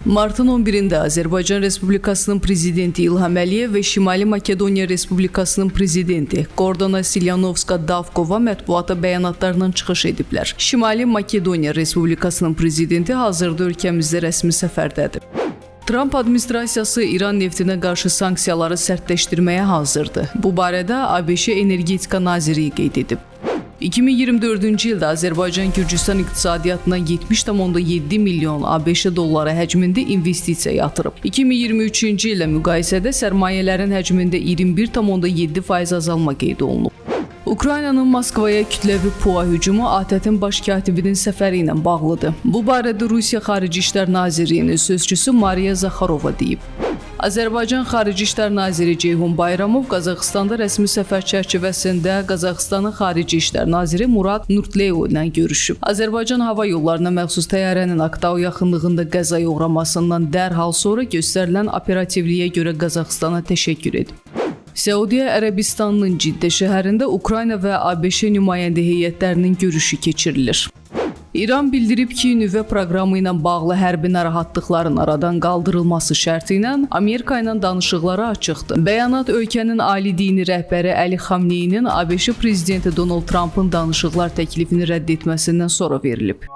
Martın 11-də Azərbaycan Respublikasının prezidenti İlham Əliyev və Şimali Makedoniya Respublikasının prezidenti Gordana Silyanovska-Davkova mətbuata bəyanatlarla çıxış ediblər. Şimali Makedoniya Respublikasının prezidenti hazırda ölkəmizdə rəsmi səfərdədir. Tramp administrasiyası İran neftinə qarşı sanksiyaları sərtləşdirməyə hazırdır. Bu barədə ABŞ Energetika Nazirliyi qeyd edib. 2024-cü ildə Azərbaycan Gürcüstan iqtisadiyyatına 70,7 milyon ABŞ dolları həcmində investisiya yatırıb. 2023-cü ilə müqayisədə sərmayələrin həcmində 21,7% azalma qeyd olunub. Ukraynanın Moskvaya kütləvi PUA hücumu ATƏT-in baş katibinin səfəri ilə bağlıdır. Bu barədə Rusiya Xarici İşlər Nazirliyinin sözçüsü Mariya Zakharova deyib. Azərbaycan Xarici İşlər Naziri Ceyhun Bayramov Qazaxıstanda rəsmi səfər çərçivəsində Qazaxıstanın Xarici İşlər Naziri Murad Nurtleyev ilə görüşüb. Azərbaycan hava yollarına məxsus təyyarənin Aktau yaxınlığında qəzaya uğramasından dərhal sonra göstərilən operativliyə görə Qazaxıstana təşəkkür edib. Səudiyyə Ərəbistanının Ciddə şəhərində Ukrayna və ABŞ nümayəndə heyətlərinin görüşü keçirilir. İran bildirib ki, nüvə proqramı ilə bağlı hərbi narahatlıqların aradan qaldırılması şərti ilə Amerika ilə danışıqlara açıqdır. Bəyanat ölkənin ali dini rəhbəri Əli Xamneyinin ABŞ prezidenti Donald Trumpın danışıqlar təklifini rədd etməsindən sonra verilib.